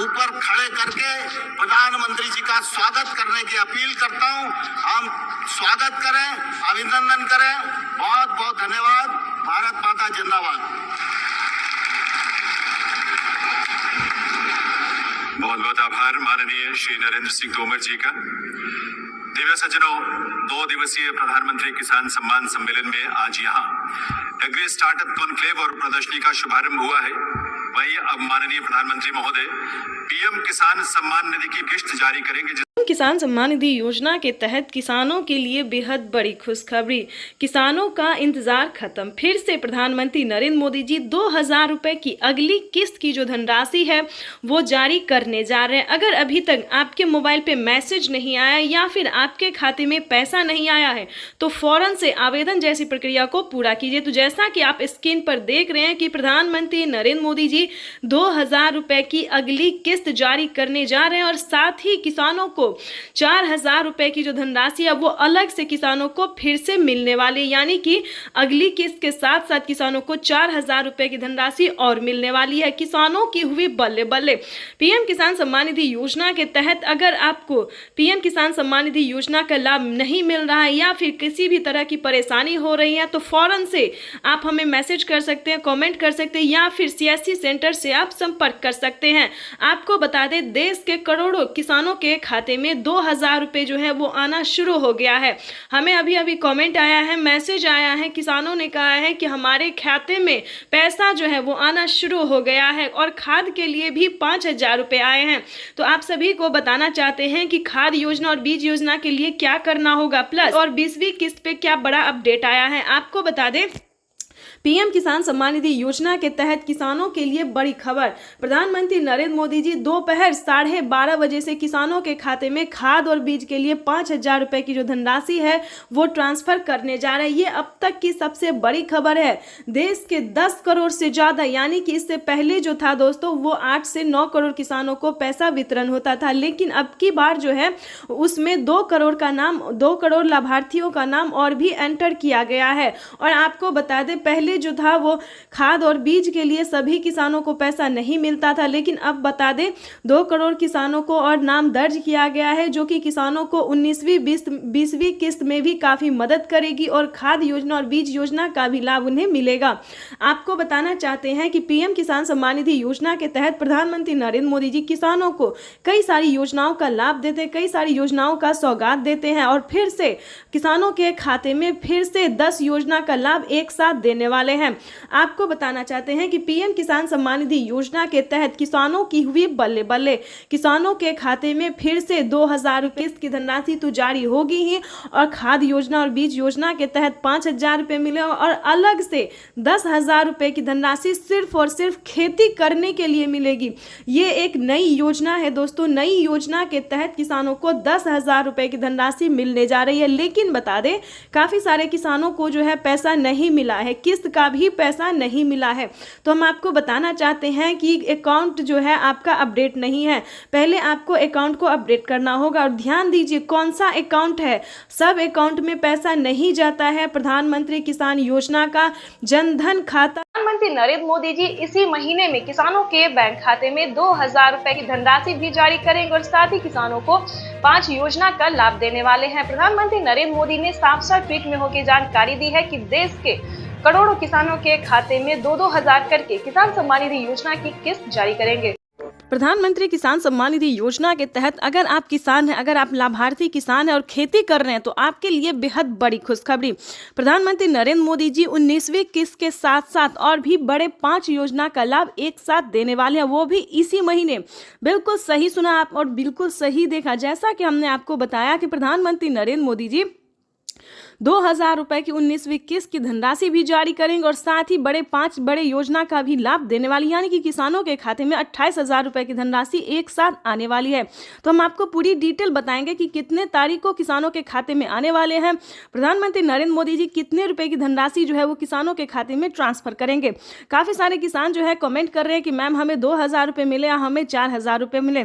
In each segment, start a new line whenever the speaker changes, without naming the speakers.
ऊपर खड़े करके प्रधानमंत्री जी का स्वागत करने की अपील करता हूं। हम स्वागत करें, अभिनंदन करें। बहुत बहुत धन्यवाद। भारत माता जिंदाबाद।
बहुत बहुत आभार माननीय श्री नरेंद्र सिंह तोमर जी का। दिव्य सज्जनों, 2 दिवसीय प्रधानमंत्री किसान सम्मान सम्मेलन में आज यहाँ एग्री स्टार्टअप कॉन्क्लेव और प्रदर्शनी का शुभारंभ हुआ है। वहीं अब माननीय प्रधानमंत्री महोदय पीएम किसान सम्मान निधि की किस्त जारी करेंगे।
किसान सम्मान निधि योजना के तहत किसानों के लिए बेहद बड़ी खुशखबरी। किसानों का इंतजार खत्म। फिर से प्रधानमंत्री नरेंद्र मोदी जी 2000 रुपए की अगली किस्त की जो धनराशि है वो जारी करने जा रहे हैं। अगर अभी तक आपके मोबाइल पे मैसेज नहीं आया या फिर आपके खाते में पैसा नहीं आया है तो फौरन से आवेदन जैसी प्रक्रिया को पूरा कीजिए। तो जैसा कि आप स्क्रीन पर देख रहे हैं कि प्रधानमंत्री नरेंद्र मोदी जी 2000 रुपए की अगली किस्त जारी करने जा रहे हैं और साथ ही किसानों को 4000 रुपए की जो धनराशि है वो अलग से किसानों को फिर से मिलने वाली, यानी कि अगली किस्त के साथ साथ किसानों को 4000 रुपए की धनराशि और मिलने वाली है। किसानों की हुई बल्ले बल्ले। पीएम किसान सम्मान निधि योजना के तहत अगर आपको पीएम किसान सम्मान निधि योजना का लाभ नहीं मिल रहा है या फिर किसी भी तरह की परेशानी हो रही है तो फौरन से आप हमें मैसेज कर सकते हैं, कमेंट कर सकते हैं या फिर सीएससी सेंटर से आप संपर्क कर सकते हैं। आपको बता दें, देश के करोड़ों किसानों के खाते में 2000 रुपए जो है वो आना शुरू हो गया है। हमें अभी अभी कमेंट आया है, मैसेज आया है, किसानों ने कहा है कि हमारे खाते में पैसा जो है वो आना शुरू हो गया है और खाद के लिए भी 5000 रुपए आए हैं। तो आप सभी को बताना चाहते हैं कि खाद योजना और बीज योजना के लिए क्या करना होगा, प्लस और 20वीं किस्त पे क्या बड़ा अपडेट आया है। आपको बता दें, पीएम किसान सम्मान निधि योजना के तहत किसानों के लिए बड़ी खबर। प्रधानमंत्री नरेंद्र मोदी जी दोपहर 12:30 बजे से किसानों के खाते में खाद और बीज के लिए 5000 रुपए की जो धनराशि है वो ट्रांसफर करने जा रहे हैं। ये अब तक की सबसे बड़ी खबर है। देश के 10 करोड़ से ज्यादा, यानी कि इससे पहले जो था दोस्तों वो 8 से 9 करोड़ किसानों को पैसा वितरण होता था, लेकिन अब की बार जो है उसमें 2 करोड़ लाभार्थियों का नाम और भी एंटर किया गया है। और आपको बता दें, पहले जो था वो खाद और बीज के लिए सभी किसानों को पैसा नहीं मिलता था, लेकिन अब बता दें 2 करोड़ किसानों को और नाम दर्ज किया गया है, जो कि किसानों को 19वीं 20वीं किस्त में भी काफी मदद करेगी और खाद योजना और बीज योजना का भी लाभ उन्हें मिलेगा। आपको बताना चाहते हैं कि पीएम किसान सम्मान निधि योजना के तहत प्रधानमंत्री नरेंद्र मोदी जी किसानों को कई सारी योजनाओं का लाभ देते हैं, कई सारी योजनाओं का सौगात देते हैं और फिर से किसानों के खाते में फिर से 10 योजना का लाभ एक साथ देने वाले हैं। आपको बताना चाहते हैं कि पीएम किसान सम्मान निधि योजना के तहत किसानों की हुई बल्ले बल्ले। किसानों के खाते में फिर से 2000 रुपए की धनराशि तो जारी होगी ही और खाद योजना और बीज योजना के तहत 5000 रुपए मिले और अलग से 10,000 रुपए की धनराशि सिर्फ और सिर्फ खेती करने के लिए मिलेगी। ये एक नई योजना है दोस्तों। नई योजना के तहत किसानों को 10,000 रुपए की धनराशि मिलने जा रही है, लेकिन बता दें काफी सारे किसानों को जो है पैसा नहीं मिला है, किस्त का भी पैसा नहीं मिला है। तो हम आपको बताना चाहते हैं कि अकाउंट जो है आपका अपडेट नहीं है। पहले आपको अकाउंट को अपडेट करना होगा और ध्यान दीजिए कौन सा अकाउंट है। सब अकाउंट में पैसा नहीं जाता है। प्रधानमंत्री किसान योजना का जनधन खाता प्रधानमंत्री नरेंद्र मोदी जी इसी महीने में किसानों के बैंक खाते में 2000 रुपए की धनराशि भी जारी करेंगे और साथ ही किसानों को 5 योजना का लाभ देने वाले हैं। प्रधानमंत्री नरेंद्र मोदी ने साफ ट्वीट में होकर जानकारी दी है कि देश के करोड़ों किसानों के खाते में 2-2 हजार करके किसान सम्मान निधि योजना की किस्त जारी करेंगे। प्रधानमंत्री किसान सम्मान निधि योजना के तहत अगर आप किसान हैं, अगर आप लाभार्थी किसान हैं और खेती कर रहे हैं तो आपके लिए बेहद बड़ी खुशखबरी। प्रधानमंत्री नरेंद्र मोदी जी 19वीं किस्त के साथ साथ और भी बड़े 5 योजना का लाभ एक साथ देने वाले हैं, वो भी इसी महीने। बिल्कुल सही सुना आप और बिल्कुल सही देखा। जैसा कि हमने आपको बताया कि प्रधानमंत्री नरेंद्र मोदी जी 2000 रुपए की 19वीं किस्त की धनराशि भी जारी करेंगे और साथ ही 5 बड़े योजना का भी लाभ देने वाली, यानी कि किसानों के खाते में 28,000 रुपए की धनराशि एक साथ आने वाली है। तो हम आपको पूरी डिटेल बताएंगे कि कितने तारीख को किसानों के खाते में आने वाले हैं। प्रधानमंत्री नरेंद्र मोदी जी कितने रुपए की धनराशि जो है वो किसानों के खाते में ट्रांसफर करेंगे। काफी सारे किसान जो है कमेंट कर रहे हैं कि मैम हमें 2000 रुपए मिले या हमें 4000 रुपए मिले।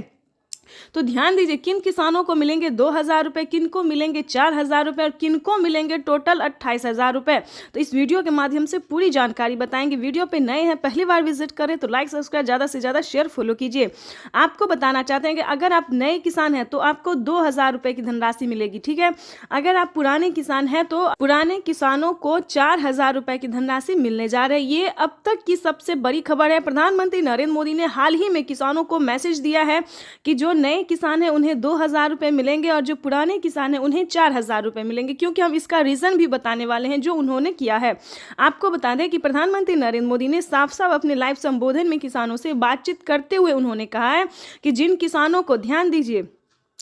तो ध्यान दीजिए किन किसानों को मिलेंगे 2,000 रुपये, किन को मिलेंगे 4,000 रुपये और किन को मिलेंगे टोटल 28,000 रुपये। तो इस वीडियो के माध्यम से पूरी जानकारी बताएंगे। वीडियो पे नए हैं, पहली बार विजिट करें तो लाइक सब्सक्राइब ज़्यादा से ज़्यादा शेयर फॉलो कीजिए। आपको बताना चाहते हैं कि अगर आप नए किसान हैं तो आपको 2,000 रुपये की धनराशि मिलेगी, ठीक है। अगर आप पुराने किसान हैं तो पुराने किसानों को 4,000 रुपये की धनराशि मिलने जा रही है। ये अब तक की सबसे बड़ी खबर है। प्रधानमंत्री नरेंद्र मोदी ने हाल ही में किसानों को मैसेज दिया है कि जो नए किसान हैं उन्हें 2,000 रुपये मिलेंगे और जो पुराने किसान हैं उन्हें 4,000 रुपये मिलेंगे, क्योंकि हम इसका रीज़न भी बताने वाले हैं जो उन्होंने किया है। आपको बता दें कि प्रधानमंत्री नरेंद्र मोदी ने साफ साफ अपने लाइव संबोधन में किसानों से बातचीत करते हुए उन्होंने कहा है कि जिन किसानों को, ध्यान दीजिए,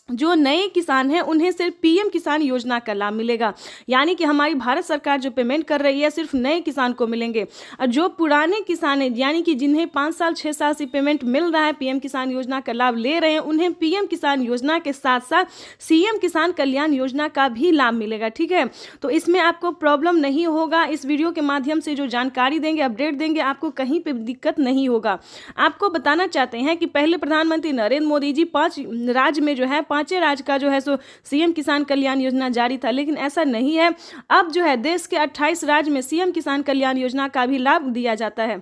जो नए किसान हैं उन्हें सिर्फ पीएम किसान योजना का लाभ मिलेगा, यानी कि हमारी भारत सरकार जो पेमेंट कर रही है सिर्फ नए किसान को मिलेंगे। और जो पुराने किसान हैं, यानी कि जिन्हें 5 साल 6 साल से पेमेंट मिल रहा है, पीएम किसान योजना का लाभ ले रहे हैं, उन्हें पीएम किसान योजना के साथ साथ सीएम किसान कल्याण योजना का भी लाभ मिलेगा, ठीक है। तो इसमें आपको प्रॉब्लम नहीं होगा। इस वीडियो के माध्यम से जो जानकारी देंगे, अपडेट देंगे, आपको कहीं पर दिक्कत नहीं होगा। आपको बताना चाहते हैं कि पहले प्रधानमंत्री नरेंद्र मोदी जी 5 राज्य में जो है, 5 राज्य का जो है सो सीएम किसान कल्याण योजना जारी था, लेकिन ऐसा नहीं है। अब जो है देश के 28 राज्य में सीएम किसान कल्याण योजना का भी लाभ दिया जाता है।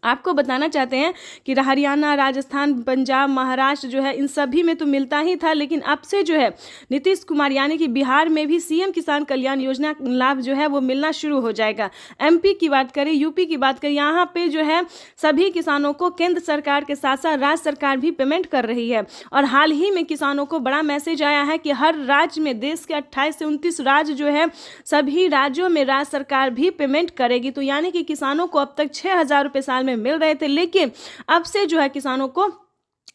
आपको बताना चाहते हैं कि हरियाणा, राजस्थान, पंजाब, महाराष्ट्र जो है इन सभी में तो मिलता ही था, लेकिन अब से जो है नीतीश कुमार यानी कि बिहार में भी सीएम किसान कल्याण योजना लाभ जो है वो मिलना शुरू हो जाएगा। एमपी की बात करें, यूपी की बात करें, यहाँ पे जो है सभी किसानों को केंद्र सरकार के साथ साथ राज्य सरकार भी पेमेंट कर रही है। और हाल ही में किसानों को बड़ा मैसेज आया है कि हर राज्य में, देश के 28 से 29 राज्य जो है, सभी राज्यों में राज्य सरकार भी पेमेंट करेगी। तो यानी कि किसानों को अब तक 6,000 रुपये साल मिल रहे थे, लेकिन अब से जो है किसानों को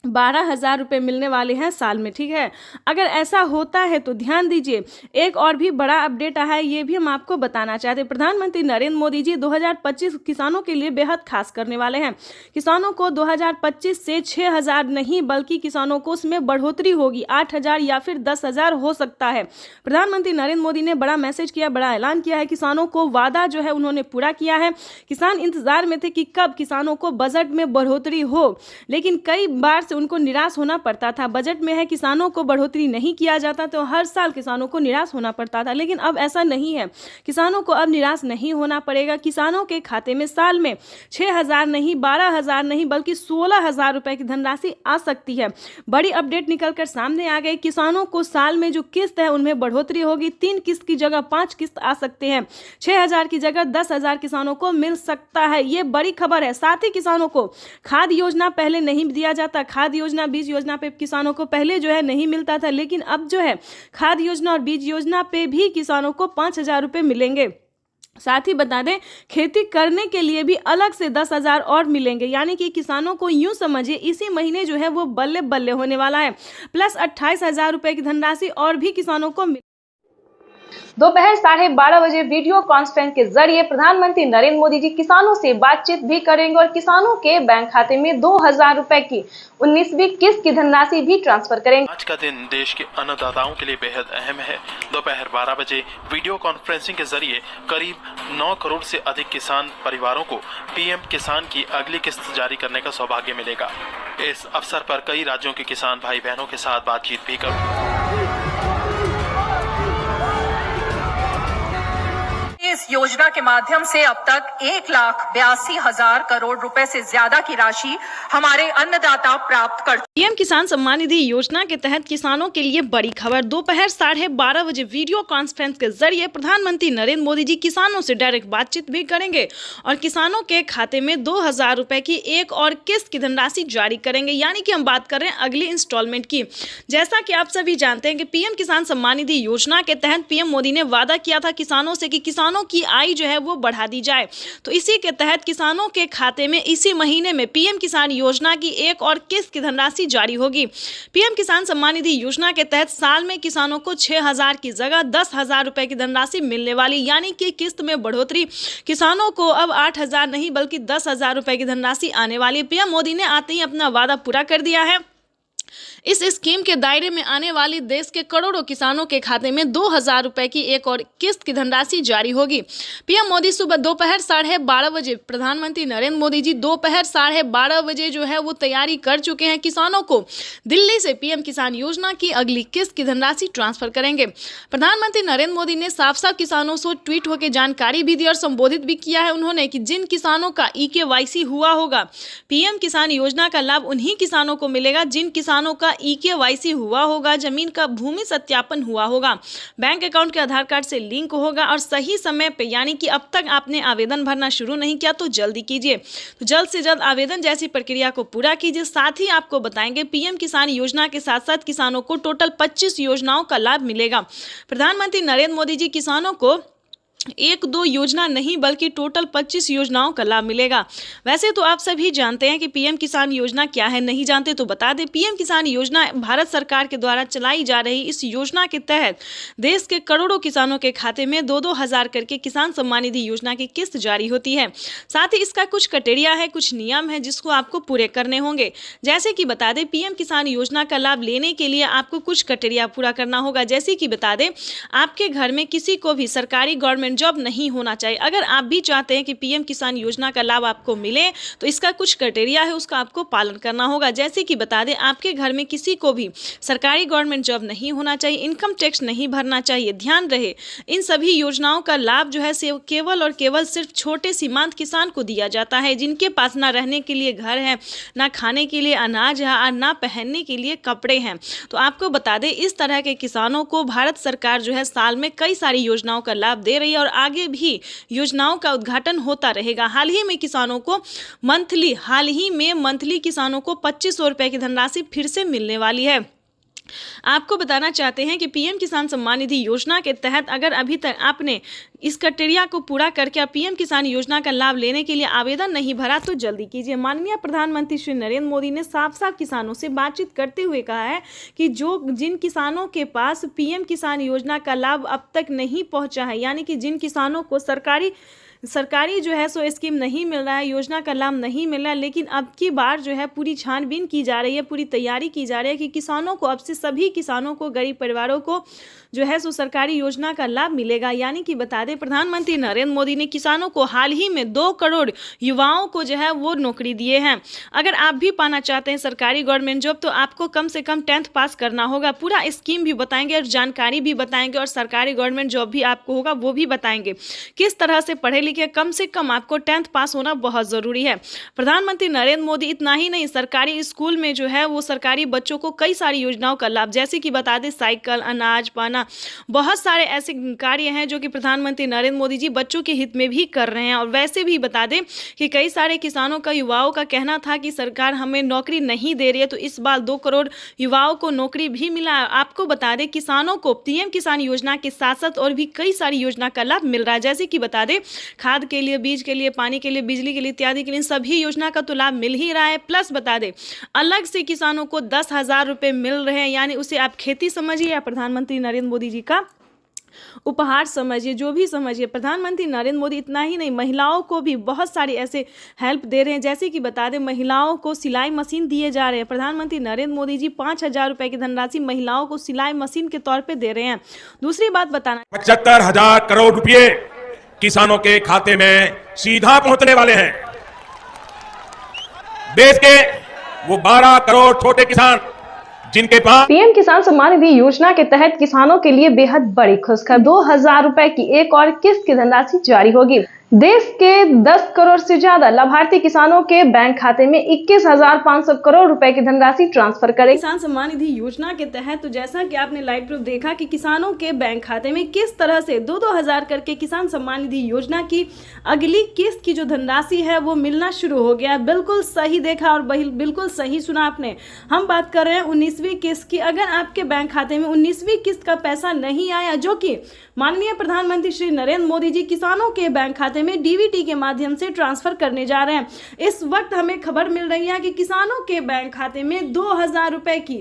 12,000 रुपये मिलने वाले हैं साल में, ठीक है। अगर ऐसा होता है तो ध्यान दीजिए, एक और भी बड़ा अपडेट आया है, ये भी हम आपको बताना चाहते हैं। प्रधानमंत्री नरेंद्र मोदी जी 2025 किसानों के लिए बेहद खास करने वाले हैं। किसानों को 2025 से 6,000 नहीं बल्कि किसानों को उसमें बढ़ोतरी होगी, 8,000 या फिर 10,000 हो सकता है। प्रधानमंत्री नरेंद्र मोदी ने बड़ा मैसेज किया, बड़ा ऐलान किया है। किसानों को वादा जो है उन्होंने पूरा किया है। किसान इंतजार में थे कि कब किसानों को बजट में बढ़ोतरी हो, लेकिन कई बार से उनको निराश होना पड़ता था। बजट में है किसानों को बढ़ोतरी नहीं किया जाता तो हर साल किसानों को निराश होना पड़ता था, लेकिन अब ऐसा नहीं है। किसानों को अब निराश नहीं होना पड़ेगा। किसानों के खाते में साल में 6,000 नहीं, 12,000 नहीं बल्कि 16,000 रुपए की धनराशि आ सकती है। बड़ी अपडेट निकलकर सामने आ गई। किसानों को साल में जो किस्त है उनमें बढ़ोतरी होगी। 3 किस्त की जगह 5 किस्त आ सकते हैं। 6,000 की जगह 10,000 किसानों को मिल सकता है। ये बड़ी खबर है। साथ ही किसानों को खाद योजना पहले नहीं दिया जाता, खाद योजना, बीज योजना पे किसानों को पहले जो है नहीं मिलता था, लेकिन अब जो है खाद योजना और बीज योजना पे भी किसानों को 5,000 रुपये मिलेंगे। साथ ही बता दें, खेती करने के लिए भी अलग से 10,000 और मिलेंगे, यानी कि किसानों को यूं समझिए इसी महीने जो है वो बल्ले बल्ले होने वाला है। प्लस 28,000 रुपये की धनराशि और भी किसानों को दोपहर 12:30 बजे वीडियो कॉन्फ्रेंस के जरिए प्रधानमंत्री नरेंद्र मोदी जी किसानों से बातचीत भी करेंगे और किसानों के बैंक खाते में 2,000 रुपए की 19वीं किस्त की धनराशि भी ट्रांसफर करेंगे।
आज का दिन देश के अन्नदाताओं के लिए बेहद अहम है। दोपहर 12 बजे वीडियो कॉन्फ्रेंसिंग के जरिए करीब 9 करोड़ से अधिक किसान परिवारों को पीएम किसान की अगली किस्त जारी करने का सौभाग्य मिलेगा। इस अवसर पर कई राज्यों के किसान भाई बहनों के साथ बातचीत भी करेंगे।
इस योजना के माध्यम से अब तक 1,82,000 करोड़ रुपए से ज्यादा की राशि हमारे अन्नदाता प्राप्त कर।
पीएम किसान सम्मान निधि योजना के तहत किसानों के लिए बड़ी खबर। दोपहर 12:30 बजे वीडियो कॉन्फ्रेंस के जरिए प्रधानमंत्री नरेंद्र मोदी जी किसानों से डायरेक्ट बातचीत भी करेंगे और किसानों के खाते में 2,000 रुपए की एक और किस्त की धनराशि जारी करेंगे, यानी कि हम बात कर रहे हैं अगली इंस्टॉलमेंट की। जैसा कि आप सभी जानते हैं कि पीएम किसान सम्मान निधि योजना के तहत पीएम मोदी ने वादा किया था किसानों से कि किसानों की आय जो है वो बढ़ा दी जाए। तो इसी के तहत किसानों के खाते में इसी महीने में पीएम किसान योजना की एक और किस्त की धनराशि जारी होगी। पीएम किसान सम्मान निधि योजना के तहत साल में किसानों को 6,000 की जगह 10,000 रुपए की धनराशि मिलने वाली, यानी कि किस्त में बढ़ोतरी। किसानों को अब 8,000 नहीं बल्कि 10,000 रुपए की धनराशि आने वाली है। पीएम मोदी ने आते ही अपना वादा पूरा कर दिया है। इस स्कीम के दायरे में आने वाली देश के करोड़ों किसानों के खाते में 2,000 रुपए की एक और किस्त की धनराशि जारी होगी। पीएम मोदी सुबह दोपहर 12:30 बजे, प्रधानमंत्री नरेंद्र मोदी जी दोपहर 12:30 बजे जो है वो तैयारी कर चुके हैं। किसानों को दिल्ली से पीएम किसान योजना की अगली किस्त की धनराशि ट्रांसफर करेंगे। प्रधानमंत्री नरेंद्र मोदी ने साफ साफ किसानों से ट्वीट होकर जानकारी भी दी और संबोधित भी किया है उन्होंने कि जिन किसानों का eKYC हुआ होगा, पीएम किसान योजना का लाभ उन्हीं किसानों को मिलेगा जिन किसानों का eKYC हुआ होगा, जमीन का भूमि सत्यापन हुआ होगा, बैंक अकाउंट के आधार कार्ड से लिंक होगा और सही समय पे, यानी कि अब तक आपने आवेदन भरना शुरू नहीं किया तो जल्दी कीजिए। तो जल्द से जल्द आवेदन जैसी प्रक्रिया को पूरा कीजिए। साथ ही आपको बताएंगे पीएम किसान योजना के साथ साथ किसानों को टोटल 25 योजनाओं का लाभ मिलेगा। प्रधानमंत्री नरेंद्र मोदी जी किसानों को 1-2 योजना नहीं बल्कि टोटल 25 योजनाओं का लाभ मिलेगा। वैसे तो आप सभी जानते हैं कि पीएम किसान योजना क्या है, नहीं जानते तो बता दें। पीएम किसान योजना भारत सरकार के द्वारा चलाई जा रही इस योजना के तहत देश के करोड़ों किसानों के खाते में 2-2 हज़ार करके किसान सम्मान निधि योजना की किस्त जारी होती है। साथ ही इसका कुछ क्राइटेरिया है, कुछ नियम है जिसको आपको पूरे करने होंगे। जैसे कि बता दें, पीएम किसान योजना का लाभ लेने के लिए आपको कुछ क्राइटेरिया पूरा करना होगा। जैसे कि बता दें, आपके घर में किसी को भी सरकारी गवर्नमेंट जॉब नहीं होना चाहिए। अगर आप भी चाहते हैं कि पीएम किसान योजना का लाभ आपको मिले तो इसका कुछ क्राइटेरिया है, उसका आपको पालन करना होगा। जैसे कि बता दें, आपके घर में किसी को भी सरकारी गवर्नमेंट जॉब नहीं होना चाहिए, इनकम टैक्स नहीं भरना चाहिए। ध्यान रहे, इन सभी योजनाओं का लाभ जो है केवल और केवल सिर्फ छोटे सीमांत किसान को दिया जाता है, जिनके पास ना रहने के लिए घर है, ना खाने के लिए अनाज है और ना पहनने के लिए कपड़े हैं। तो आपको बता दें, इस तरह के किसानों को भारत सरकार जो है साल में कई सारी योजनाओं का लाभ दे रही है और आगे भी योजनाओं का उद्घाटन होता रहेगा। हाल ही में मंथली किसानों को 2500 रुपए की धनराशि फिर से मिलने वाली है। आपको बताना चाहते हैं कि पीएम किसान सम्मान निधि योजना के तहत अगर अभी तक आपने इस क्राइटेरिया को पूरा करके पीएम किसान योजना का लाभ लेने के लिए आवेदन नहीं भरा तो जल्दी कीजिए। माननीय प्रधानमंत्री श्री नरेंद्र मोदी ने साफ साफ किसानों से बातचीत करते हुए कहा है कि जिन किसानों के पास पीएम किसान योजना का लाभ अब तक नहीं पहुंचा है, यानी कि जिन किसानों को सरकारी जो है सो स्कीम नहीं मिल रहा है, योजना का लाभ नहीं मिल रहा है, लेकिन अब की बार जो है पूरी छानबीन की जा रही है, पूरी तैयारी की जा रही है कि किसानों को अब से सभी किसानों को, गरीब परिवारों को जो है सो सरकारी योजना का लाभ मिलेगा। यानी कि बता दें, प्रधानमंत्री नरेंद्र मोदी ने किसानों को हाल ही में 2 करोड़ युवाओं को जो है वो नौकरी दिए हैं। अगर आप भी पाना चाहते हैं सरकारी गवर्नमेंट जॉब तो आपको कम से कम 10th पास करना होगा। पूरा स्कीम भी बताएंगे और जानकारी भी बताएंगे और सरकारी गवर्नमेंट जॉब भी आपको होगा वो भी बताएंगे। किस तरह से पढ़े लिखे, कम से कम आपको 10th पास होना बहुत ज़रूरी है। प्रधानमंत्री नरेंद्र मोदी इतना ही नहीं, सरकारी स्कूल में जो है वो सरकारी बच्चों को कई सारी योजनाओं का लाभ, जैसे कि बता दें साइकिल, अनाज, पाना, बहुत सारे ऐसे कार्य हैं जो कि प्रधानमंत्री नरेंद्र मोदी जी बच्चों के हित में भी कर रहे हैं। और वैसे भी बता दें कि कई सारे किसानों का, युवाओं का कहना था कि सरकार हमें नौकरी नहीं दे रही है, तो इस बार 2 करोड़ युवाओं को नौकरी भी मिला। आपको बता दें, किसानों को पीएम किसान योजना के साथ साथ और भी कई सारी योजना का लाभ मिल रहा है। जैसे कि बता दें, खाद के लिए, बीज के लिए, पानी के लिए, बिजली के लिए इत्यादि के लिए सभी योजना का तो लाभ मिल ही रहा है। प्लस बता दें, अलग से किसानों को 10,000 रुपए मिल रहे हैं, यानी उसे आप खेती समझिए या प्रधानमंत्री नरेंद्र मोदी जी का उपहार समझिए, जो भी समझिए। प्रधानमंत्री नरेंद्र मोदी इतना ही नहीं, महिलाओं को भी बहुत सारी ऐसे हेल्प दे रहे हैं। जैसे कि बता दें, महिलाओं को सिलाई मशीन दिए जा रहे हैं। प्रधानमंत्री नरेंद्र मोदी जी 5,000 रुपए की धनराशि महिलाओं को सिलाई मशीन के तौर पे दे रहे हैं। दूसरी बात बताना,
75,000 करोड़ रुपए किसानों के खाते में सीधा पहुंचने वाले हैं। देश के वो 12 करोड़ छोटे किसान जिनके पास
पीएम किसान सम्मान निधि योजना के तहत किसानों के लिए बेहद बड़ी खुशखबरी, 2,000 रुपए की एक और किस्त की धनराशि जारी होगी। देश के 10 करोड़ से ज्यादा लाभार्थी किसानों के बैंक खाते में 21,500 करोड़ रुपए की धनराशि ट्रांसफर करेगी। किसान सम्मान निधि योजना के तहत तो जैसा कि आपने लाइव प्रूफ देखा कि किसानों के बैंक खाते में किस तरह से 2-2 हज़ार करके किसान सम्मान निधि योजना की अगली किस्त की जो धनराशि है वो मिलना शुरू हो गया। बिल्कुल सही देखा और बिल्कुल सही सुना आपने। हम बात कर रहे हैं 19वीं किस्त की। अगर आपके बैंक खाते में 19वीं किस्त का पैसा नहीं आया, जो कि माननीय प्रधानमंत्री श्री नरेंद्र मोदी जी किसानों के बैंक खाते खाते में डीबीटी के माध्यम से ट्रांसफर करने जा रहे हैं। इस वक्त हमें खबर मिल रही है कि किसानों के बैंक खाते में 2000 रुपए की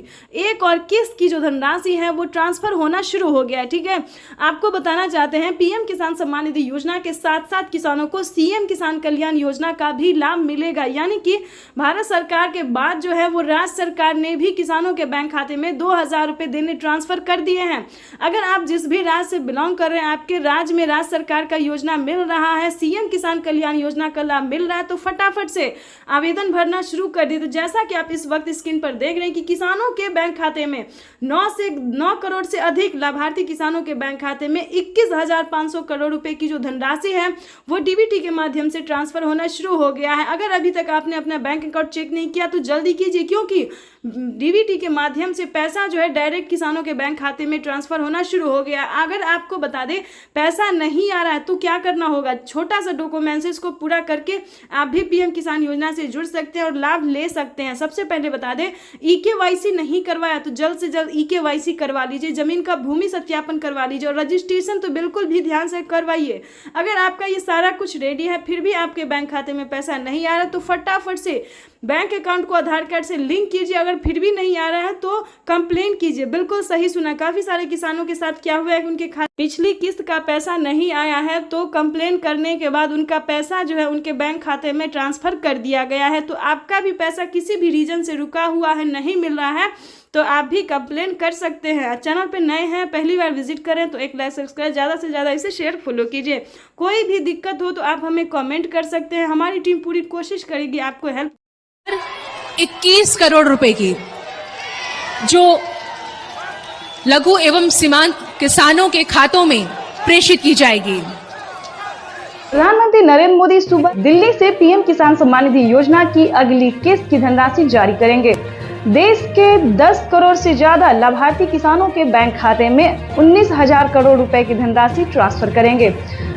एक और किस्त की जो धनराशि है वो ट्रांसफर होना शुरू हो गया है। ठीक है, आपको बताना चाहते हैं पीएम किसान सम्मान निधि योजना के साथ साथ किसानों को सीएम किसान कल्याण योजना का भी लाभ मिलेगा। यानी कि भारत सरकार के बाद जो है वो राज्य सरकार ने भी किसानों के बैंक खाते में 2000 रुपए देने ट्रांसफर कर दिए हैं। अगर आप जिस भी राज्य से बिलोंग कर रहे हैं, आपके राज्य में राज्य सरकार का योजना मिल रहा है, सीएम किसान कल्याण योजना का लाभ मिल रहा है, तो फटाफट से आवेदन भरना शुरू कर दी। तो जैसा कि आप इस वक्त स्क्रीन पर देख रहे हैं कि किसानों के बैंक खाते में 9 करोड़ से अधिक लाभार्थी किसानों के बैंक खाते में 21,500 करोड़ रुपए की जो धनराशि है वो डीबीटी के माध्यम से ट्रांसफर होना शुरू हो गया है। अगर अभी तक आपने अपना बैंक अकाउंट चेक नहीं किया तो जल्दी कीजिए, क्योंकि डीबीटी के माध्यम से पैसा जो है डायरेक्ट किसानों के बैंक खाते में ट्रांसफर होना शुरू हो गया। अगर आपको बता दें पैसा नहीं आ रहा है तो क्या करना होगा, छोटा सा डॉक्यूमेंट्स को पूरा करके आप भी पीएम किसान योजना से जुड़ सकते हैं और लाभ ले सकते हैं। सबसे पहले बता दें, ईकेवाईसी नहीं करवाया तो जल्द से जल्द ईकेवाईसी करवा लीजिए, जमीन का भूमि सत्यापन करवा लीजिए और रजिस्ट्रेशन तो बिल्कुल भी ध्यान से करवाइए। अगर आपका ये सारा कुछ रेडी है फिर भी आपके बैंक खाते में पैसा नहीं आ रहा तो फटाफट से बैंक अकाउंट को आधार कार्ड से लिंक कीजिए। अगर फिर भी नहीं आ रहा है तो कंप्लेन कीजिए। बिल्कुल सही सुना, काफी सारे किसानों के साथ क्या हुआ है कि उनके खाते पिछली किस्त का पैसा नहीं आया है तो कंप्लेन करने के बाद उनका पैसा जो है उनके बैंक खाते में ट्रांसफर कर दिया गया है। तो आपका भी पैसा किसी भी रीजन से रुका हुआ है, नहीं मिल रहा है, तो आप भी कंप्लेन कर सकते हैं। चैनल पे नए हैं, पहली बार विजिट करें तो एक लाइक सब्सक्राइब, ज़्यादा से ज़्यादा इसे शेयर फॉलो कीजिए। कोई भी दिक्कत हो तो आप हमें कमेंट कर सकते हैं, हमारी टीम पूरी कोशिश करेगी आपको हेल्प।
21 करोड़ रुपए की जो लघु एवं सीमांत किसानों के खातों में प्रेषित की जाएगी।
प्रधानमंत्री नरेंद्र मोदी सुबह दिल्ली से पीएम किसान सम्मान निधि योजना की अगली किस्त की धनराशि जारी करेंगे। देश के 10 करोड़ से ज्यादा लाभार्थी किसानों के बैंक खाते में 19,000 करोड़ रुपए की धनराशि ट्रांसफर करेंगे।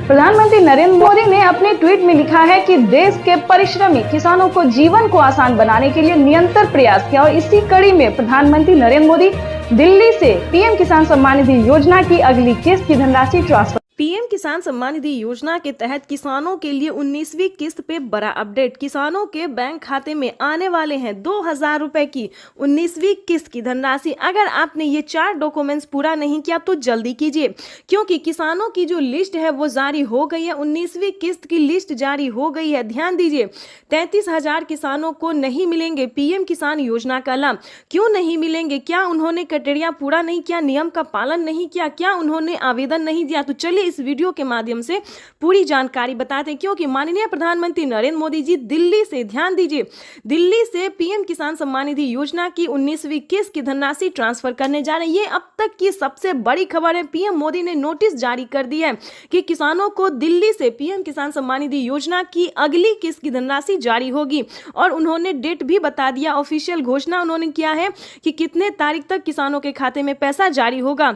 प्रधानमंत्री नरेंद्र मोदी ने अपने ट्वीट में लिखा है कि देश के परिश्रमी किसानों को जीवन को आसान बनाने के लिए निरंतर प्रयास किया और इसी कड़ी में प्रधानमंत्री नरेंद्र मोदी दिल्ली से पीएम किसान सम्मान निधि योजना की अगली किस्त की धनराशि ट्रांसफर।
पीएम किसान सम्मान निधि योजना के तहत किसानों के लिए 19वीं किस्त पे बड़ा अपडेट। किसानों के बैंक खाते में आने वाले हैं 2000 रुपए की 19वीं किस्त की धनराशि। अगर आपने ये 4 डॉक्यूमेंट्स पूरा नहीं किया तो जल्दी कीजिए, क्योंकि किसानों की जो लिस्ट है वो जारी हो गई है। 19वीं किस्त की लिस्ट जारी हो गई है। ध्यान दीजिए, 33,000 किसानों को नहीं मिलेंगे पीएम किसान योजना का लाभ। क्यों नहीं मिलेंगे? क्या उन्होंने क्राइटेरिया पूरा नहीं किया, नियम का पालन नहीं किया, क्या उन्होंने आवेदन नहीं दिया? तो चलिए इस वीडियो के माध्यम से पूरी जानकारी बताते हैं, क्योंकि माननीय प्रधानमंत्री नरेंद्र मोदी जी दिल्ली से, ध्यान दीजिए, दिल्ली से पीएम किसान सम्मान निधि योजना की 19वीं किस्त की धनराशि ट्रांसफर करने जा रहे हैं। ये अब तक की सबसे बड़ी खबर है। पीएम मोदी ने नोटिस जारी कर दी है कि किसानों को दिल्ली से पीएम किसान सम्मान निधि योजना की अगली किस्त की धनराशि जारी होगी और उन्होंने डेट भी बता दिया। ऑफिशियल घोषणा उन्होंने किया है कि कितने तारीख तक किसानों के खाते में पैसा जारी होगा।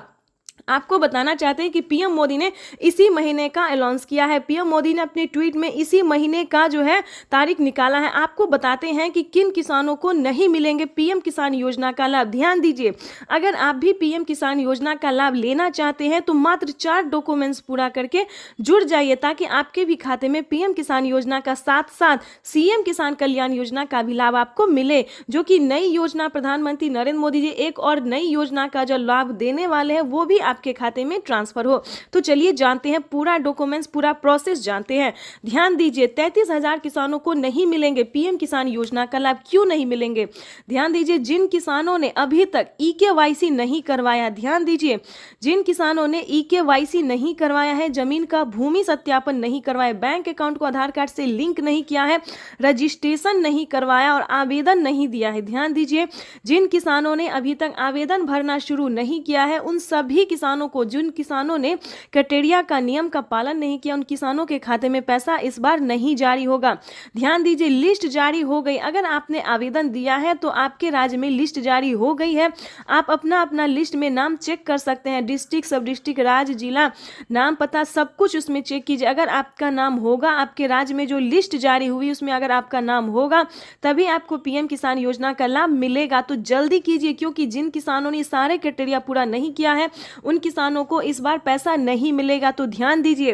आपको बताना चाहते हैं कि पीएम मोदी ने इसी महीने का अनाउंस किया है। पीएम मोदी ने अपने ट्वीट में इसी महीने का जो है तारीख निकाला है। आपको बताते हैं कि किन किसानों को नहीं मिलेंगे पीएम किसान योजना का लाभ। ध्यान दीजिए, अगर आप भी पीएम किसान योजना का लाभ लेना चाहते हैं तो मात्र 4 डॉक्यूमेंट्स पूरा करके जुड़ जाइए, ताकि आपके भी खाते में पीएम किसान योजना का साथ साथ सीएम किसान कल्याण योजना का भी लाभ आपको मिले, जो कि नई योजना प्रधानमंत्री नरेंद्र मोदी जी एक और नई योजना का जो लाभ देने वाले हैं वो भी आपके खाते में ट्रांसफर हो। तो चलिए जानते हैं पूरा डॉक्यूमेंट्स, पूरा प्रोसेस जानते हैं। ध्यान दीजिए, 33,000 किसानों को नहीं मिलेंगे पीएम किसान योजना का लाभ। क्यों नहीं मिलेंगे? ध्यान दीजिए, जिन किसानों ने अभी तक ईकेवाईसी नहीं करवाया, ध्यान दीजिए, जिन किसानों ने ईकेवाईसी नहीं करवाया है, जमीन का भूमि सत्यापन नहीं करवाया, बैंक अकाउंट को आधार कार्ड से लिंक नहीं किया है, रजिस्ट्रेशन नहीं करवाया और आवेदन नहीं दिया है। ध्यान दीजिए, जिन किसानों ने अभी तक आवेदन भरना शुरू नहीं किया है, उन सभी किसानों को, जिन किसानों ने क्राइटेरिया का नियम का पालन नहीं किया, उन किसानों के खाते में पैसा इस बार नहीं जारी होगा। ध्यान दीजिए, लिस्ट जारी हो गई। अगर आपने आवेदन दिया है तो आपके राज्य में लिस्ट जारी हो गई है। आप अपना अपना लिस्ट में नाम चेक कर सकते हैं, डिस्ट्रिक्ट, सब डिस्ट्रिक्ट, राज्य, जिला, नाम, पता, सब कुछ उसमें चेक कीजिए। अगर आपका नाम होगा, आपके राज्य में जो लिस्ट जारी हुई उसमें अगर आपका नाम होगा, तभी आपको पीएम किसान योजना का लाभ मिलेगा। तो जल्दी कीजिए, क्योंकि जिन किसानों ने सारे क्राइटेरिया पूरा नहीं किया है उन किसानों को इस बार पैसा नहीं मिलेगा। तो ध्यान दीजिए,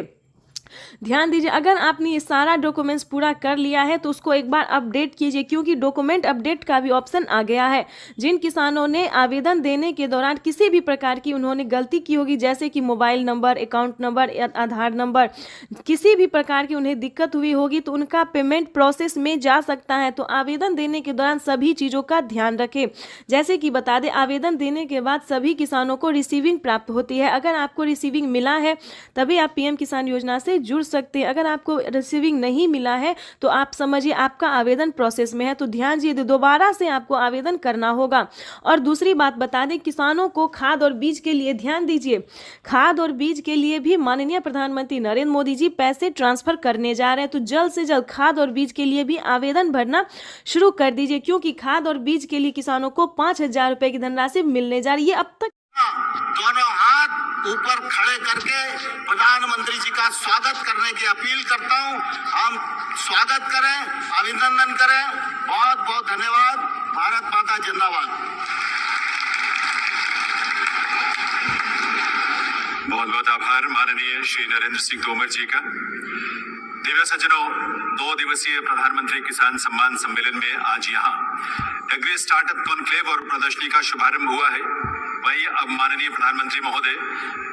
ध्यान दीजिए, अगर आपने ये सारा डॉक्यूमेंट्स पूरा कर लिया है तो उसको एक बार अपडेट कीजिए, क्योंकि डॉक्यूमेंट अपडेट का भी ऑप्शन आ गया है। जिन किसानों ने आवेदन देने के दौरान किसी भी प्रकार की उन्होंने गलती की होगी, जैसे कि मोबाइल नंबर, अकाउंट नंबर या आधार नंबर, किसी भी प्रकार की उन्हें दिक्कत हुई होगी तो उनका पेमेंट प्रोसेस में जा सकता है। तो आवेदन देने के दौरान सभी चीज़ों का ध्यान रखें। जैसे कि बता दें, आवेदन देने के बाद सभी किसानों को रिसीविंग प्राप्त होती है। अगर आपको रिसीविंग मिला है तभी आप पीएम किसान योजना से जुड़ सकते हैं। अगर आपको रिसीविंग नहीं मिला है तो आप समझिए आपका आवेदन प्रोसेस में है। तो ध्यान दीजिए, दोबारा से आपको आवेदन करना होगा। और दूसरी बात बता दें, किसानों को खाद और बीज के लिए ध्यान दीजिए, खाद और बीज के लिए भी माननीय प्रधानमंत्री नरेंद्र मोदी जी पैसे ट्रांसफर करने जा रहे हैं। तो जल्द से जल्द खाद और बीज के लिए भी आवेदन भरना शुरू कर दीजिए, क्योंकि खाद और बीज के लिए किसानों को 5,000 रुपए की धनराशि मिलने जा रही है। अब तक
दोनों हाथ ऊपर खड़े करके प्रधानमंत्री जी का स्वागत करने की अपील करता हूं। हम स्वागत करें, अभिनंदन करें। बहुत बहुत धन्यवाद। भारत माता जिंदाबाद।
बहुत बहुत आभार माननीय श्री नरेंद्र सिंह तोमर जी का। दिव्य सज्जनों, 2 दिवसीय प्रधानमंत्री किसान सम्मान सम्मेलन में आज यहाँ एग्री स्टार्टअप कॉन्क्लेव और प्रदर्शनी का शुभारंभ हुआ है। वहीं अब माननीय प्रधानमंत्री महोदय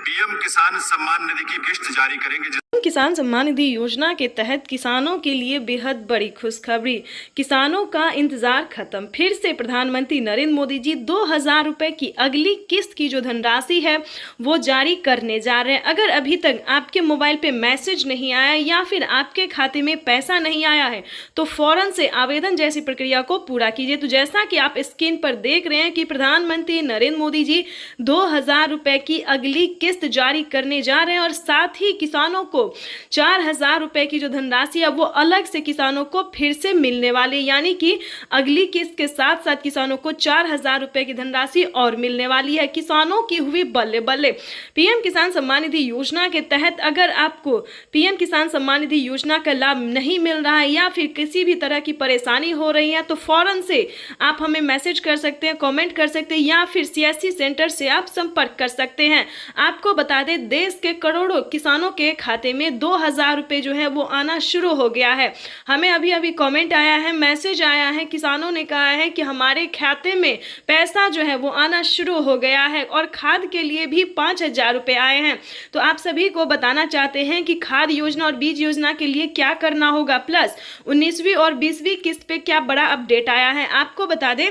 पीएम किसान सम्मान निधि की किस्त जारी करेंगे।
किसान सम्मान निधि योजना के तहत किसानों के लिए बेहद बड़ी खुशखबरी। किसानों का इंतजार खत्म। फिर से प्रधानमंत्री नरेंद्र मोदी जी 2,000 रुपए की अगली किस्त की जो धनराशि है वो जारी करने जा रहे हैं। अगर अभी तक आपके मोबाइल पे मैसेज नहीं आया या फिर आपके खाते में पैसा नहीं आया है तो फौरन से आवेदन जैसी प्रक्रिया को पूरा कीजिए। तो जैसा कि आप स्क्रीन पर देख रहे हैं कि प्रधानमंत्री नरेंद्र मोदी जी 2,000 रुपए की अगली किस्त जारी करने जा रहे हैं और साथ ही किसानों को 4,000 रुपए की जो धनराशि है वो अलग से किसानों को फिर से मिलने वाली, यानी कि अगली किस्त के साथ साथ किसानों को 4,000 रुपए की धनराशि और मिलने वाली है। किसानों की हुई बल्ले बल्ले। पीएम किसान सम्मान निधि योजना के तहत अगर आपको पीएम किसान सम्मान निधि योजना का लाभ नहीं मिल रहा है या फिर किसी भी तरह की परेशानी हो रही है तो फौरन से आप हमें मैसेज कर सकते हैं, कमेंट कर सकते हैं या फिर सीएससी सेंटर से आप संपर्क कर सकते हैं। आपको बता दें, देश के करोड़ों किसानों के खाते में 2,000 रुपए जो है वो आना शुरू हो गया है। हमें अभी अभी कमेंट आया है, मैसेज आया है, किसानों ने कहा है कि हमारे खाते में पैसा जो है वो आना शुरू हो गया है और खाद के लिए भी 5,000 रुपए आए हैं। तो आप सभी को बताना चाहते हैं कि खाद योजना और बीज योजना के लिए क्या करना होगा, प्लस 19वीं और 20वीं किस्त पे क्या बड़ा अपडेट आया है। आपको बता दें,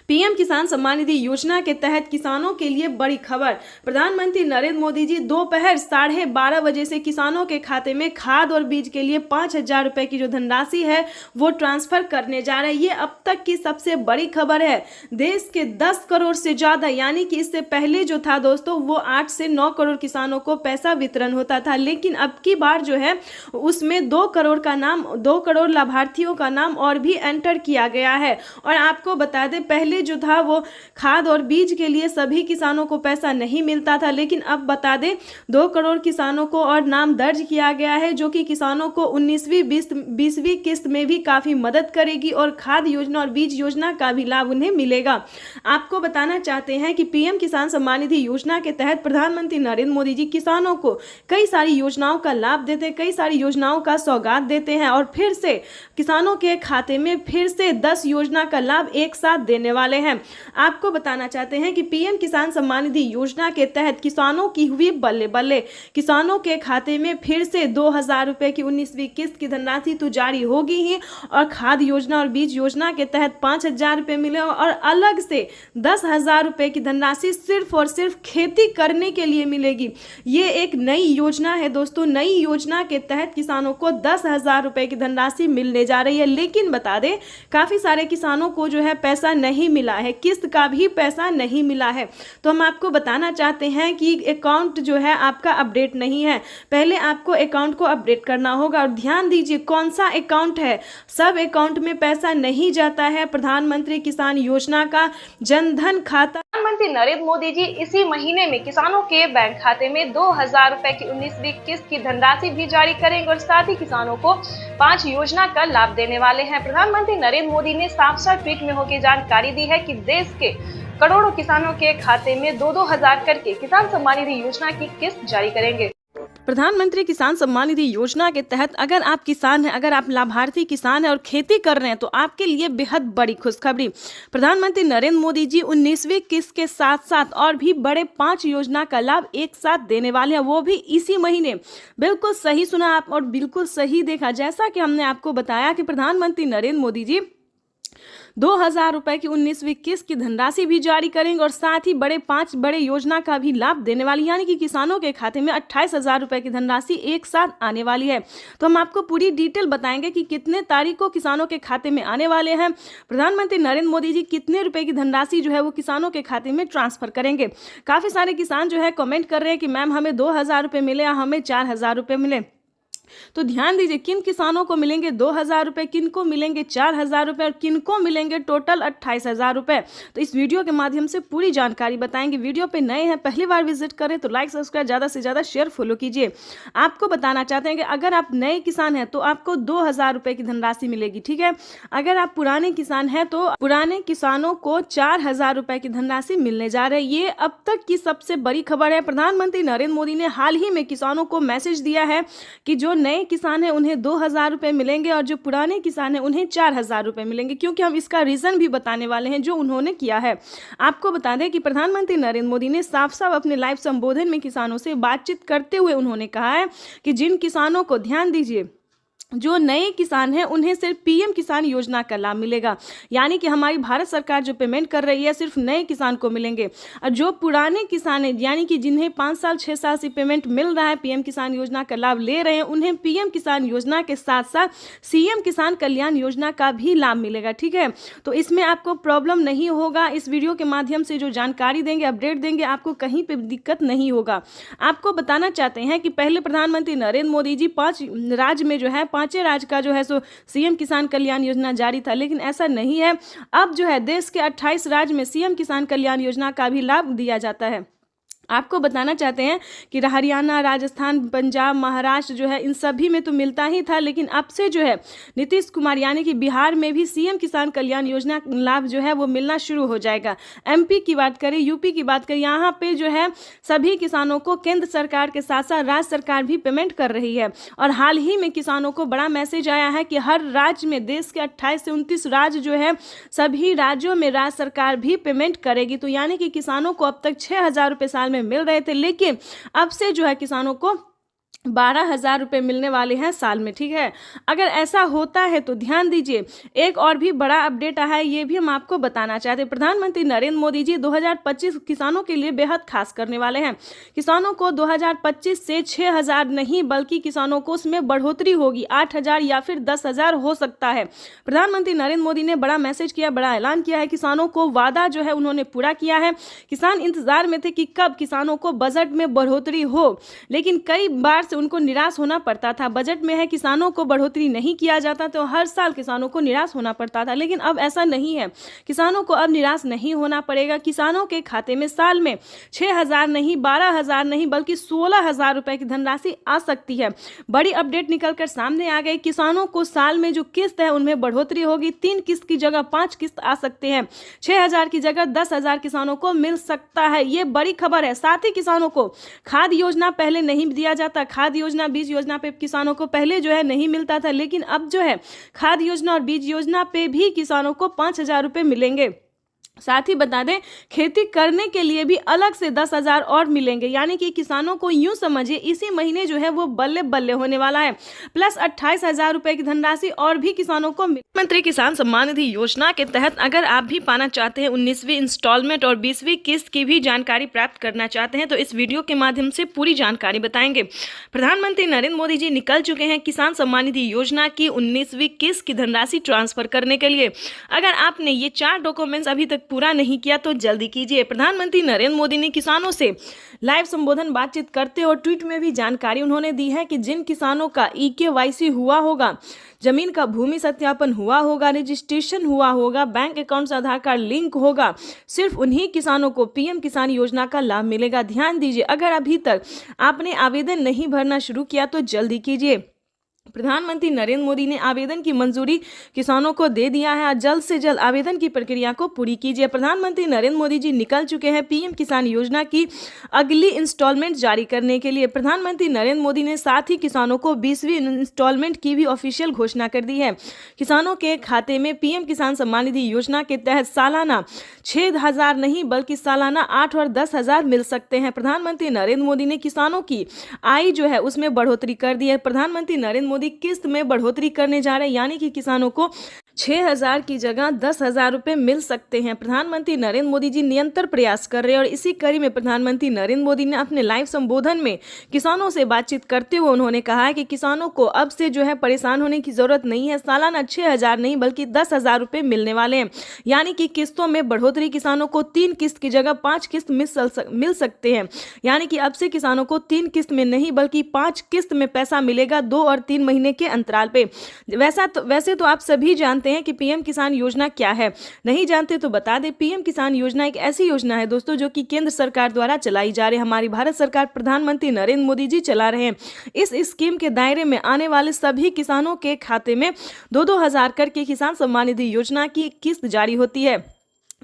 पीएम किसान सम्मान निधि योजना के तहत किसानों के लिए बड़ी खबर। प्रधानमंत्री नरेंद्र मोदी जी दोपहर 12:30 बजे से किसानों के खाते में खाद और बीज के लिए 5,000 रुपए की जो धनराशि है वो ट्रांसफर करने जा रहे हैं। ये अब तक की सबसे बड़ी खबर है। देश के 10 करोड़ से ज़्यादा, यानी कि इससे पहले जो था दोस्तों वो 8 से 9 करोड़ किसानों को पैसा वितरण होता था, लेकिन अब की बार जो है उसमें 2 करोड़ लाभार्थियों का नाम और भी एंटर किया गया है। और आपको बता दें, पहले जो था वो खाद और बीज के लिए सभी किसानों को पैसा नहीं मिलता था, लेकिन अब बता दें 2 करोड़ किसानों को और नाम दर्ज किया गया है, जो कि किसानों को 19वीं 20वीं किस्त में भी काफ़ी मदद करेगी और खाद योजना और बीज योजना का भी लाभ उन्हें मिलेगा। आपको बताना चाहते हैं कि पीएम किसान सम्मान निधि योजना के तहत प्रधानमंत्री नरेंद्र मोदी जी किसानों को कई सारी योजनाओं का लाभ देते हैं, कई सारी योजनाओं का सौगात देते हैं और फिर से किसानों के खाते में फिर से 10 योजना का लाभ एक साथ देने वाले हैं। आपको बताना चाहते हैं कि पीएम किसान सम्मान निधि योजना के तहत किसानों की हुई बल्ले बल्ले। किसानों के खाते में फिर से 2,000 रुपए की 19वीं किस्त की धनराशि तो जारी होगी ही और खाद योजना और बीज योजना के तहत 5,000 रुपए मिले और अलग से 10,000 रुपए की धनराशि सिर्फ और सिर्फ खेती करने के लिए मिलेगी। ये एक नई योजना है दोस्तों। नई योजना के तहत किसानों को 10,000 रुपए की धनराशि मिलने जा रही है, लेकिन बता दें काफ़ी सारे किसानों को जो है पैसा नहीं मिला है, किस्त का भी पैसा नहीं मिला है। तो हम आपको बताना चाहते हैं कि अकाउंट जो है आपका अपडेट नहीं है। पहले आपको अकाउंट को अपडेट करना होगा और ध्यान दीजिए कौन सा अकाउंट है। सब अकाउंट में पैसा नहीं जाता है। प्रधानमंत्री किसान योजना का जनधन खाता
प्रधानमंत्री नरेंद्र मोदी जी इसी महीने में किसानों के बैंक खाते में 2,000 रुपए की 19वीं किस्त की धनराशि भी जारी करेंगे और साथ ही किसानों को 5 योजना का लाभ देने वाले हैं। प्रधानमंत्री नरेंद्र मोदी ने साफ-साफ ट्वीट में होकर जानकारी दी है कि देश के करोड़ों किसानों के खाते में 2-2 हजार करके किसान सम्मान निधि योजना की किस्त जारी करेंगे।
प्रधानमंत्री किसान सम्मान निधि योजना के तहत अगर आप किसान हैं, अगर आप लाभार्थी किसान हैं और खेती कर रहे हैं तो आपके लिए बेहद बड़ी खुशखबरी। प्रधानमंत्री नरेंद्र मोदी जी 19वीं किस्त के साथ साथ और भी बड़े 5 योजना का लाभ एक साथ देने वाले हैं, वो भी इसी महीने। बिल्कुल सही सुना आप और बिल्कुल सही देखा। जैसा कि हमने आपको बताया कि प्रधानमंत्री नरेंद्र मोदी जी 2000 रुपए की 19वीं किस्त की धनराशि भी जारी करेंगे और साथ ही 5 बड़े योजना का भी लाभ देने वाली, यानी कि किसानों के खाते में 28,000 रुपए की धनराशि एक साथ आने वाली है। तो हम आपको पूरी डिटेल बताएंगे कि कितने तारीख को किसानों के खाते में आने वाले हैं, प्रधानमंत्री नरेंद्र मोदी जी कितने रुपए की धनराशि जो है वो किसानों के खाते में ट्रांसफर करेंगे। काफी सारे किसान जो है कमेंट कर रहे हैं कि मैम हमें 2000 रुपये मिले या हमें 4000 रुपये मिले। तो ध्यान दीजिए, किन किसानों को मिलेंगे 2000 रुपये, किन को मिलेंगे 4000 रुपये और किन को मिलेंगे टोटल 28,000 रुपये। तो इस वीडियो के माध्यम से पूरी जानकारी बताएंगे। वीडियो पे नए हैं, पहली बार विजिट करें तो लाइक सब्सक्राइब ज़्यादा से ज़्यादा शेयर फॉलो कीजिए। आपको बताना चाहते हैं कि अगर आप नए किसान हैं तो आपको 2000 रुपये की धनराशि मिलेगी, ठीक है। अगर आप पुराने किसान हैं तो पुराने किसानों को 4000 रुपये की धनराशि मिलने जा रही है। ये अब तक की सबसे बड़ी खबर है। प्रधानमंत्री नरेंद्र मोदी ने हाल ही में किसानों को मैसेज दिया है कि जो नए किसान हैं उन्हें 2000 रुपये मिलेंगे और जो पुराने किसान हैं उन्हें 4000 रुपये मिलेंगे, क्योंकि हम इसका रीजन भी बताने वाले हैं जो उन्होंने किया है। आपको बता दें कि प्रधानमंत्री नरेंद्र मोदी ने साफ साफ अपने लाइव संबोधन में किसानों से बातचीत करते हुए उन्होंने कहा है कि जिन किसानों को, ध्यान दीजिए, जो नए किसान हैं उन्हें सिर्फ पीएम किसान योजना का लाभ मिलेगा, यानी कि हमारी भारत सरकार जो पेमेंट कर रही है सिर्फ नए किसान को मिलेंगे। और जो पुराने किसान हैं, यानी कि जिन्हें 5 साल 6 साल से पेमेंट मिल रहा है, पीएम किसान योजना का लाभ ले रहे हैं, उन्हें पीएम किसान योजना के साथ साथ सीएम किसान कल्याण योजना का भी लाभ मिलेगा, ठीक है। तो इसमें आपको प्रॉब्लम नहीं होगा। इस वीडियो के माध्यम से जो जानकारी देंगे, अपडेट देंगे, आपको कहीं पर दिक्कत नहीं होगा। आपको बताना चाहते हैं कि पहले प्रधानमंत्री नरेंद्र मोदी जी 5 राज्य में जो है 5 राज्य का जो है सो सीएम किसान कल्याण योजना जारी था, लेकिन ऐसा नहीं है। अब जो है देश के 28 राज्य में सीएम किसान कल्याण योजना का भी लाभ दिया जाता है। आपको बताना चाहते हैं कि हरियाणा, राजस्थान, पंजाब, महाराष्ट्र जो है इन सभी में तो मिलता ही था, लेकिन अब से जो है नीतीश कुमार यानी कि बिहार में भी सीएम किसान कल्याण योजना लाभ जो है वो मिलना शुरू हो जाएगा। एमपी की बात करें, यूपी की बात करें, यहाँ पे जो है सभी किसानों को केंद्र सरकार के साथ साथ राज्य सरकार भी पेमेंट कर रही है। और हाल ही में किसानों को बड़ा मैसेज आया है कि हर राज्य में, देश के 28 से 29 राज्य जो है, सभी राज्यों में राज्य सरकार भी पेमेंट करेगी। तो यानी कि किसानों को अब तक 6000 रुपये साल में मिल रहे थे, लेकिन अब से जो है किसानों को 12,000 रुपये मिलने वाले हैं साल में, ठीक है। अगर ऐसा होता है तो ध्यान दीजिए, एक और भी बड़ा अपडेट आया है, ये भी हम आपको बताना चाहते हैं। प्रधानमंत्री नरेंद्र मोदी जी 2025 किसानों के लिए बेहद खास करने वाले हैं। किसानों को 2025 से 6000 नहीं बल्कि किसानों को उसमें बढ़ोतरी होगी, 8000 या फिर 10,000 हो सकता है। प्रधानमंत्री नरेंद्र मोदी ने बड़ा मैसेज किया, बड़ा ऐलान किया है। किसानों को वादा जो है उन्होंने पूरा किया है। किसान इंतजार में थे कि कब किसानों को बजट में बढ़ोतरी हो, लेकिन कई बार उनको निराश होना पड़ता था। बजट में है किसानों को बढ़ोतरी नहीं किया जाता तो हर साल किसानों को निराश होना पड़ता था, लेकिन अब ऐसा नहीं है। किसानों को अब निराश नहीं होना पड़ेगा। किसानों के खाते में साल में 6000 नहीं, 12,000 नहीं बल्कि 16,000 रुपए की धनराशि आ सकती है। बड़ी अपडेट निकलकर सामने आ गई। किसानों को साल में जो किस्त है उनमें बढ़ोतरी होगी। 3 किस्त की जगह 5 किस्त आ सकते हैं। 6000 की जगह 10,000 किसानों को मिल सकता है। ये बड़ी खबर है। साथ ही किसानों को खाद योजना पहले नहीं दिया जाता, खाद योजना, बीज योजना पे किसानों को पहले जो है नहीं मिलता था, लेकिन अब जो है खाद योजना और बीज योजना पे भी किसानों को 5000 रुपये मिलेंगे। साथ ही बता दें, खेती करने के लिए भी अलग से 10,000 और मिलेंगे, यानी कि किसानों को यूं समझिए इसी महीने जो है वो बल्ले बल्ले होने वाला है। प्लस 28,000 रुपए की धनराशि और भी किसानों को प्रधानमंत्री किसान सम्मान निधि योजना के तहत अगर आप भी पाना चाहते हैं 19वीं इंस्टॉलमेंट और 20वीं किस्त की भी जानकारी प्राप्त करना चाहते हैं तो इस वीडियो के माध्यम से पूरी जानकारी बताएंगे। प्रधानमंत्री नरेंद्र मोदी जी निकल चुके हैं किसान सम्मान निधि योजना की 19वीं किस्त की धनराशि ट्रांसफर करने के लिए। अगर आपने ये 4 डॉक्यूमेंट्स अभी तक पूरा नहीं किया तो जल्दी कीजिए। प्रधानमंत्री नरेंद्र मोदी ने किसानों से लाइव संबोधन बातचीत करते और ट्वीट में भी जानकारी उन्होंने दी है कि जिन किसानों का EKYC हुआ होगा, जमीन का भूमि सत्यापन हुआ होगा, रजिस्ट्रेशन हुआ होगा, बैंक अकाउंट से आधार कार्ड लिंक होगा, सिर्फ उन्हीं किसानों को पीएम किसान योजना का लाभ मिलेगा। ध्यान दीजिए, अगर अभी तक आपने आवेदन नहीं भरना शुरू किया तो जल्दी कीजिए। प्रधानमंत्री नरेंद्र मोदी ने आवेदन की मंजूरी किसानों को दे दिया है। जल्द से जल्द आवेदन की प्रक्रिया को पूरी कीजिए। प्रधानमंत्री नरेंद्र मोदी जी निकल चुके हैं पीएम किसान योजना की अगली इंस्टॉलमेंट जारी करने के लिए। प्रधानमंत्री नरेंद्र मोदी ने साथ ही किसानों को 20वीं इंस्टॉलमेंट की भी ऑफिशियल घोषणा कर दी है। किसानों के खाते में पीएम किसान सम्मान निधि योजना के तहत सालाना 6,000 नहीं बल्कि सालाना 8 और 10,000 मिल सकते हैं। प्रधानमंत्री नरेंद्र मोदी ने किसानों की आय जो है उसमें बढ़ोतरी कर दी है। प्रधानमंत्री नरेंद्र मोदी किस्त में बढ़ोतरी करने जा रहे हैं, यानी कि किसानों को 6,000 की जगह 10,000 रुपए मिल सकते हैं। प्रधानमंत्री नरेंद्र मोदी जी निरंतर प्रयास कर रहे हैं और इसी कड़ी में प्रधानमंत्री नरेंद्र मोदी ने अपने लाइव संबोधन में किसानों से बातचीत करते हुए उन्होंने कहा है कि किसानों को अब से जो है परेशान होने की जरूरत नहीं है। सालाना 6,000 नहीं बल्कि 10,000 रुपए मिलने वाले हैं, यानी कि किस्तों में बढ़ोतरी। किसानों को 3 किस्त की जगह 5 किस्त मिल सकते हैं, यानी कि अब से किसानों को 3 किस्त में नहीं बल्कि 5 किस्त में पैसा मिलेगा 2 और 3 महीने के अंतराल पे। वैसे तो आप सभी जानते हैं कि पीएम किसान योजना क्या है। नहीं जानते तो बता दें, पीएम किसान योजना एक ऐसी योजना है दोस्तों जो कि केंद्र सरकार द्वारा चलाई जा रही है। हमारी भारत सरकार प्रधानमंत्री नरेंद्र मोदी जी चला रहे हैं। इस स्कीम के दायरे में आने वाले सभी किसानों के खाते में 2-2 हजार करके किसान सम्मान निधि योजना की किस्त जारी होती है।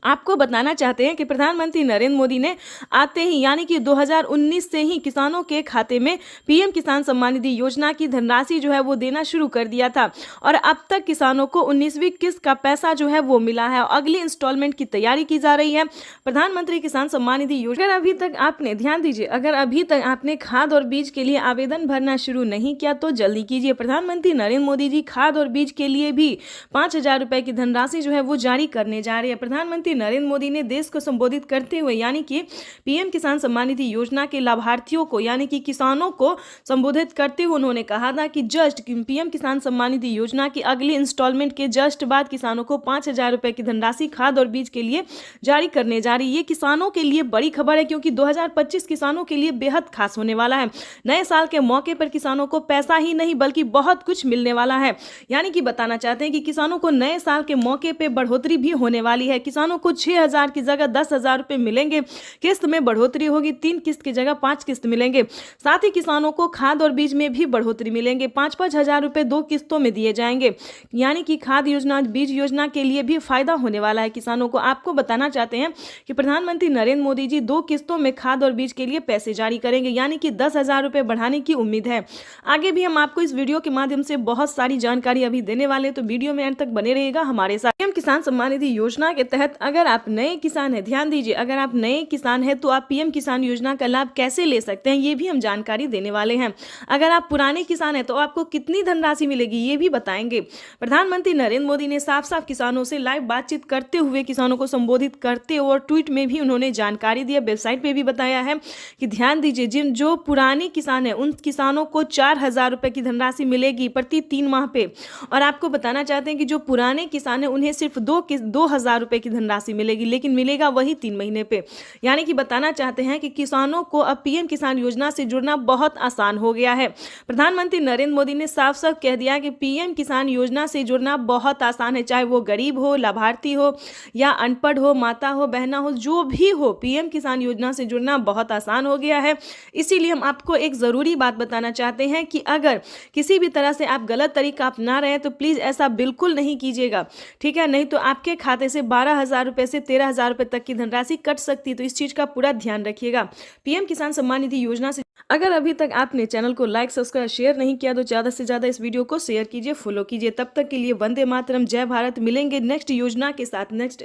आपको बताना चाहते हैं कि प्रधानमंत्री नरेंद्र मोदी ने आते ही यानी कि 2019 से ही किसानों के खाते में पीएम किसान सम्मान निधि योजना की धनराशि जो है वो देना शुरू कर दिया था और अब तक किसानों को 19वीं किस्त का पैसा जो है वो मिला है और अगली इंस्टॉलमेंट की तैयारी की जा रही है। प्रधानमंत्री किसान सम्मान निधि योजना अगर अभी तक आपने ध्यान दीजिए, अगर अभी तक आपने खाद और बीज के लिए आवेदन भरना शुरू नहीं किया तो जल्दी कीजिए। प्रधानमंत्री नरेंद्र मोदी जी खाद और बीज के लिए भी 5,000 रुपए की धनराशि जो है वो जारी करने जा रहे हैं। प्रधानमंत्री नरेंद्र मोदी ने देश को संबोधित करते हुए यानी कि पीएम किसान सम्मान निधि योजना के लाभार्थियों को यानी कि किसानों को संबोधित करते हुए उन्होंने कहा था कि जस्ट पीएम किसान सम्मान निधि योजना की अगली इंस्टॉलमेंट के जस्ट बाद किसानों को 5,000 रुपए की धनराशि खाद और बीज के लिए जारी करने जा रही है। ये किसानों के लिए बड़ी खबर है क्योंकि 2025 किसानों के लिए बेहद खास होने वाला है। नए साल के मौके पर किसानों को पैसा ही नहीं बल्कि बहुत कुछ मिलने वाला है, यानी कि बताना चाहते हैं कि किसानों को नए साल के मौके पर बढ़ोतरी भी होने वाली है। किसानों को 6,000 की जगह 10,000 रुपए मिलेंगे। किस्त में बढ़ोतरी होगी, 3 किस्त की जगह 5 किस्त मिलेंगे। साथ ही किसानों को खाद और बीज में भी बढ़ोतरी मिलेंगे। 5-5 हजार रुपए 2 किस्तों में दिए जाएंगे, यानी कि खाद योजना बीज योजना के लिए भी फायदा होने वाला है किसानों को। आपको बताना चाहते हैं कि प्रधानमंत्री नरेंद्र मोदी जी 2 किस्तों में खाद और बीज के लिए पैसे जारी करेंगे, यानी कि 10,000 रुपए बढ़ाने की उम्मीद है। आगे भी हम आपको इस वीडियो के माध्यम से बहुत सारी जानकारी अभी देने वाले, तो वीडियो में अंत तक बने रहिएगा हमारे साथ। पीएम किसान सम्मान निधि योजना के तहत अगर आप नए किसान है, ध्यान दीजिए, अगर आप नए किसान हैं तो आप पीएम किसान योजना का लाभ कैसे ले सकते हैं ये भी हम जानकारी देने वाले हैं। अगर आप पुराने किसान हैं तो आपको कितनी धनराशि मिलेगी ये भी बताएंगे। प्रधानमंत्री नरेंद्र मोदी ने साफ साफ किसानों से लाइव बातचीत करते हुए किसानों को संबोधित करते और ट्वीट में भी उन्होंने जानकारी दी है, वेबसाइट पे भी बताया है कि ध्यान दीजिए, जिन जो पुराने किसान हैं उन किसानों को 4,000 रुपए की धनराशि मिलेगी प्रति 3 माह पे। और आपको बताना चाहते हैं कि जो पुराने किसान हैं उन्हें सिर्फ 2,000 रुपए की धनराशि मिलेगी, लेकिन मिलेगा वही 3 महीने पे। यानी कि बताना चाहते हैं कि किसानों को अब पीएम किसान योजना से जुड़ना बहुत आसान हो गया है। प्रधानमंत्री नरेंद्र मोदी ने साफ साफ कह दिया कि पीएम किसान योजना से जुड़ना बहुत आसान है, चाहे वो गरीब हो, लाभार्थी हो या अनपढ़ हो, माता हो, बहना हो, जो भी हो, पीएम किसान योजना से जुड़ना बहुत आसान हो गया है। इसीलिए हम आपको एक जरूरी बात बताना चाहते हैं कि अगर किसी भी तरह से आप गलत तरीका अपना रहे हैं तो प्लीज ऐसा बिल्कुल नहीं कीजिएगा, ठीक है? नहीं तो आपके खाते से 12,000 रुपए से 13,000 रुपए तक की धनराशि कट सकती है, तो इस चीज का पूरा ध्यान रखिएगा। पीएम किसान सम्मान निधि योजना से अगर अभी तक आपने चैनल को लाइक सब्सक्राइब शेयर नहीं किया तो ज्यादा से ज्यादा इस वीडियो को शेयर कीजिए, फॉलो कीजिए। तब तक के लिए वंदे मातरम, जय भारत। मिलेंगे नेक्स्ट योजना के साथ, नेक्स्ट